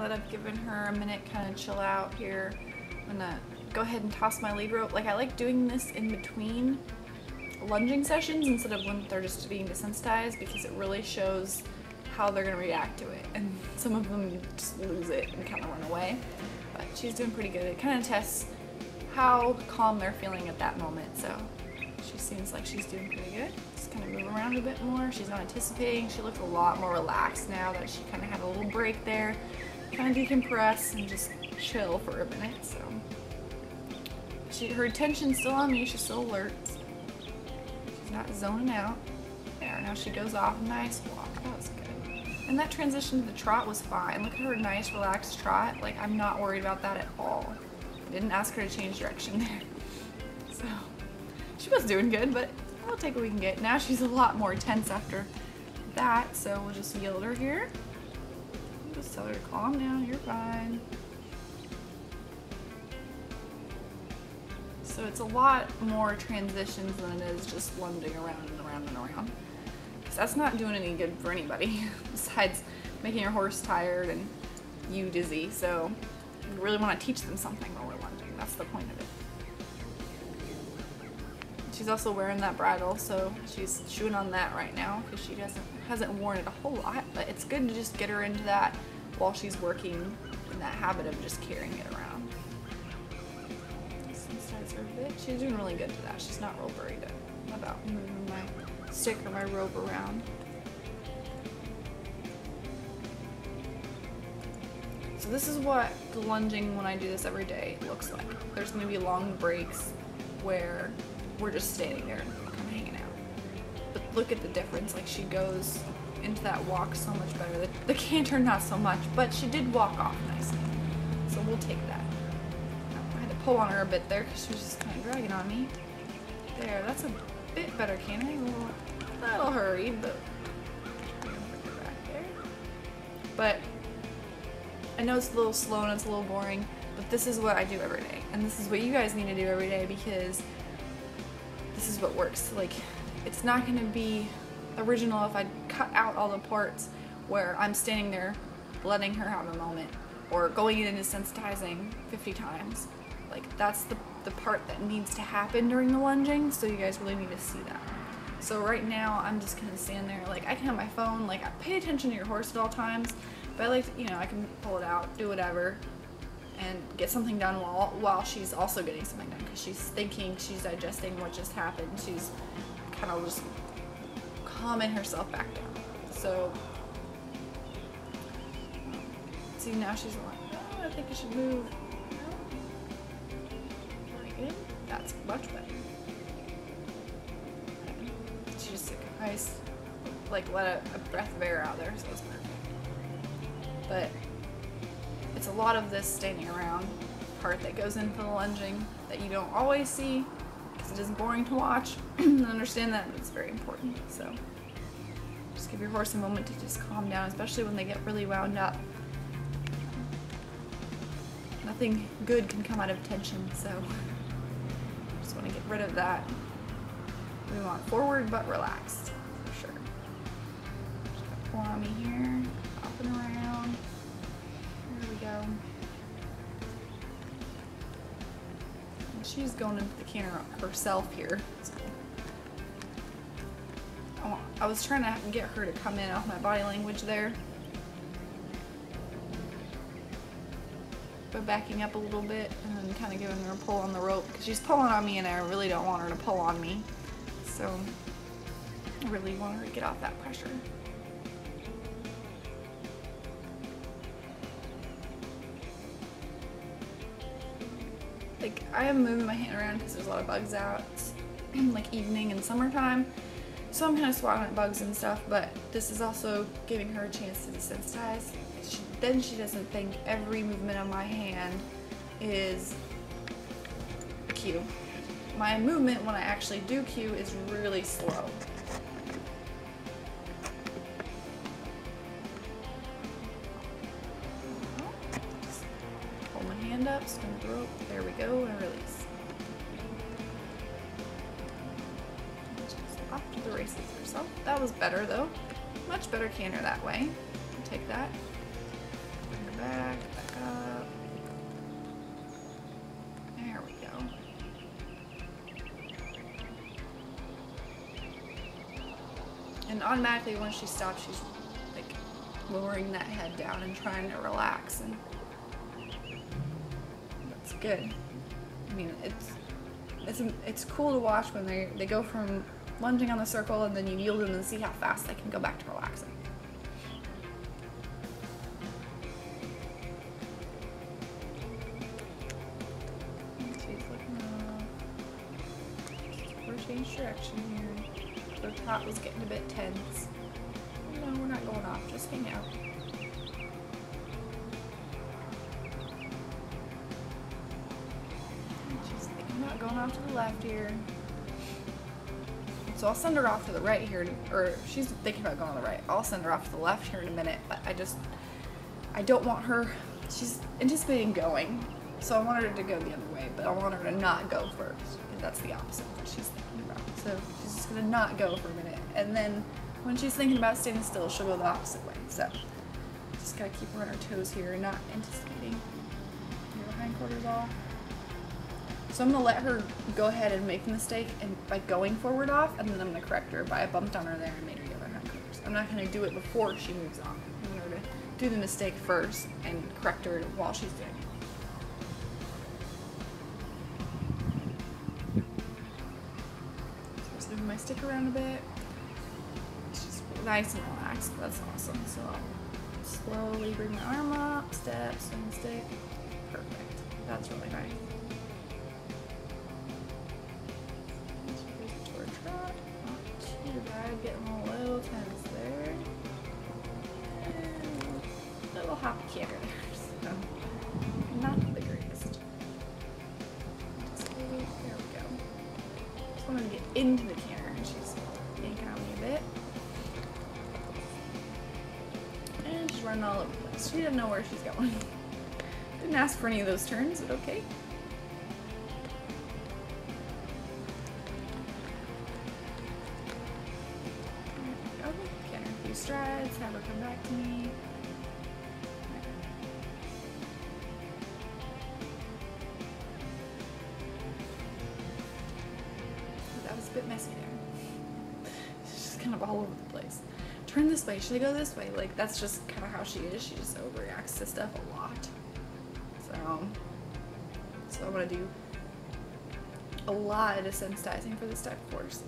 that I've given her a minute, kind of chill out here, I'm gonna go ahead and toss my lead rope. Like, I like doing this in between lunging sessions instead of when they're just being desensitized, because it really shows how they're gonna react to it. And some of them just lose it and kind of run away. But she's doing pretty good. It kind of tests how calm they're feeling at that moment. So she seems like she's doing pretty good. Just kind of move around a bit more. She's not anticipating. She looks a lot more relaxed now that she kind of had a little break there. Kind of decompress and just chill for a minute. So her attention's still on me. She's still alert. She's not zoning out. There, now she goes off. Nice walk. That was good. And that transition to the trot was fine. Look at her nice, relaxed trot. Like, I'm not worried about that at all. I didn't ask her to change direction there. So, she was doing good, but we'll take what we can get. Now she's a lot more tense after that, so we'll just yield her here. Just tell her to calm down, you're fine. So it's a lot more transitions than it is just lunging around and around and around. Because that's not doing any good for anybody, besides making your horse tired and you dizzy. So we really want to teach them something while we're lunging. That's the point of it. She's also wearing that bridle, so she's chewing on that right now because she hasn't worn it a whole lot. But it's good to just get her into that while she's working in that habit of just carrying it around. Sensitize her a bit. She's doing really good to that. She's not real worried about moving my stick or my rope around. So this is what the lunging when I do this every day looks like. There's going to be long breaks where we're just standing there and kind of hanging out. But look at the difference. Like, she goes into that walk so much better. The canter not so much, but she did walk off nicely. So we'll take that. I had to pull on her a bit there because she was just kind of dragging on me. There, that's a bit better canter. A little hurried, but back there. But I know it's a little slow and it's a little boring, but this is what I do every day. And this is what you guys need to do every day, because this is what works. Like, it's not going to be original if I cut out all the parts where I'm standing there letting her have a moment or going in and desensitizing 50 times. Like, that's the part that needs to happen during the lunging, so you guys really need to see that. So right now I'm just gonna stand there. Like, I can have my phone, like, I pay attention to your horse at all times, but I like to, you know, I can pull it out, do whatever, and get something done while she's also getting something done, because she's thinking, she's digesting what just happened, she's kind of just calming herself back down. So see, now she's like, oh, I think I should move. Very good. That's much better. She just took a nice, like, let a breath of air out there, so it's perfect. But it's a lot of this standing around part that goes into the lunging that you don't always see because it is boring to watch. Understand that, but it's very important. So just give your horse a moment to just calm down, especially when they get really wound up. Nothing good can come out of tension, so just want to get rid of that. We want forward but relaxed, for sure. Just got to pull on me here, hopping around. There we go. And she's going into the canter herself here. So I was trying to get her to come in off my body language there. But backing up a little bit and then kind of giving her a pull on the rope, because she's pulling on me and I really don't want her to pull on me. So I really want her to get off that pressure. Like, I am moving my hand around because there's a lot of bugs out, like evening and summertime. So I'm kind of swatting at bugs and stuff, but this is also giving her a chance to desensitize. Then she doesn't think every movement of my hand is a cue. My movement when I actually do cue is really slow. Hold my hand up, spin the rope, there we go, and release. Just off to the races herself. That was better though. Much better canter that way. I'll take that. back up. There we go. And automatically when she stops, she's like lowering that head down and trying to relax, and that's good. I mean, it's cool to watch when they go from lunging on the circle and then you yield them and see how fast they can go back to relaxing. She's looking up. We're change direction here. The top was getting a bit tense. No, we're not going off. Just hang out. She's thinking about going off to the left here. So I'll send her off to the right here, or she's thinking about going on the right. I'll send her off to the left here in a minute, but I don't want her, she's anticipating going, so I wanted her to go the other way, but I want her to not go first, because that's the opposite of what she's thinking about. So she's just gonna not go for a minute, and then when she's thinking about standing still, she'll go the opposite way. So just gotta keep her on her toes here and not anticipating. Get her hindquarters off. So I'm going to let her go ahead and make the mistake and by going forward off, and then I'm going to correct her by I bumped on her there and made her get her hindquarters. I'm not going to do it before she moves on. I'm going to do the mistake first and correct her while she's doing it. So just moving my stick around a bit. She's nice and relaxed. That's awesome. So I'll slowly bring my arm up, step, swing the stick. Perfect. That's really nice. Getting a little tense there. And a little hoppy canter there. So, not the greatest. There we go. Just wanted to get into the canter, and she's yanking on me a bit. And she's running all over the place. She didn't know where she's going. Didn't ask for any of those turns, but okay. Strides, have her come back to me. That was a bit messy there. She's just kind of all over the place. Turn this way, should I go this way? Like, that's just kind of how she is. She just overreacts to stuff a lot. So I'm gonna do a lot of desensitizing for this type of horse.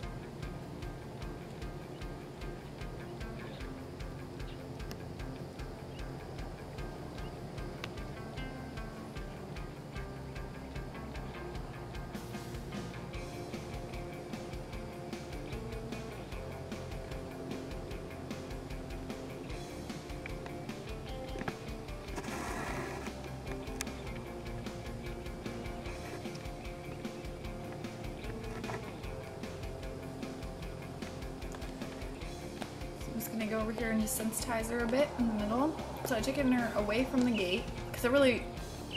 Gonna go over here and just sensitize her a bit in the middle. So I took her away from the gate because I really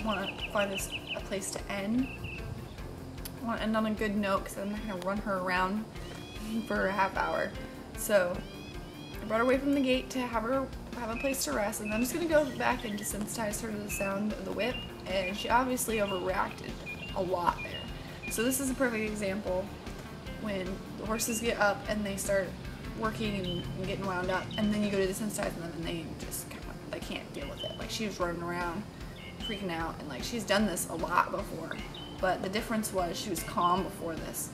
want to find this a place to end. I want to end on a good note because I'm not gonna run her around for a half hour. So I brought her away from the gate to have her have a place to rest, and I'm just gonna go back and desensitize her to the sound of the whip. And she obviously overreacted a lot there. So this is a perfect example when the horses get up and they start working and getting wound up, and then you go to desensitize them and they just kind of, they can't deal with it. Like, she was running around freaking out, and like, she's done this a lot before, but the difference was she was calm before this.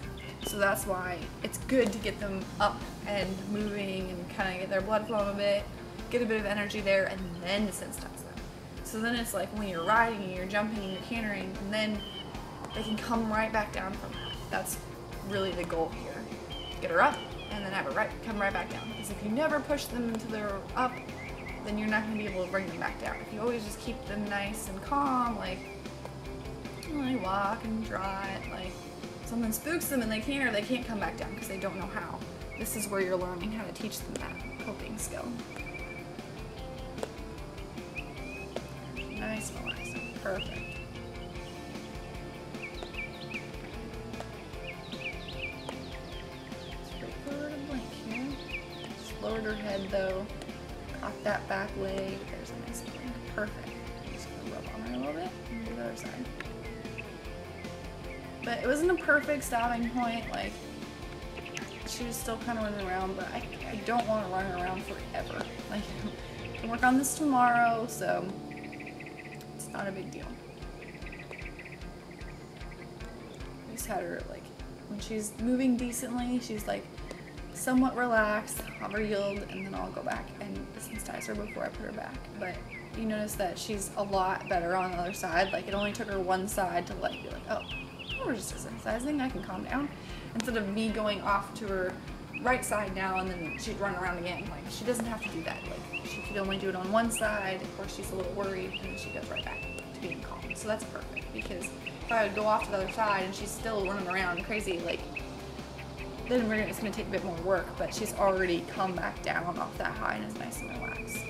So that's why it's good to get them up and moving and kind of get their blood flowing a bit, get a bit of energy there, and then desensitize them. So then it's like when you're riding and you're jumping and you're cantering, and then they can come right back down from that. That's really the goal here. Get her up, and then have her come right back down. Because if you never push them until they're up, then you're not going to be able to bring them back down. If you always just keep them nice and calm, like, they walk and trot, like, something spooks them and they can't come back down because they don't know how. This is where you're learning how to teach them that coping skill. Nice and relaxing. Perfect. Lowered her head though, caught that back leg, there's a nice blink, perfect. her a little bit and do the other side. But it wasn't a perfect stopping point, like, she was still kind of running around, but I don't want to run her around forever. Like, I can work on this tomorrow, so it's not a big deal. I just had her, like, when she's moving decently, she's like somewhat relaxed, hover yield, and then I'll go back and desensitize her before I put her back. But you notice that she's a lot better on the other side. Like, it only took her one side to like be like, oh, we're just desensitizing, I can calm down. Instead of me going off to her right side now and then she'd run around again. Like, she doesn't have to do that. Like, she could only do it on one side, of course she's a little worried, and then she goes right back to being calm. So that's perfect, because if I would go off to the other side and she's still running around crazy, like, then it's going to take a bit more work, but she's already come back down off that high and is nice and relaxed.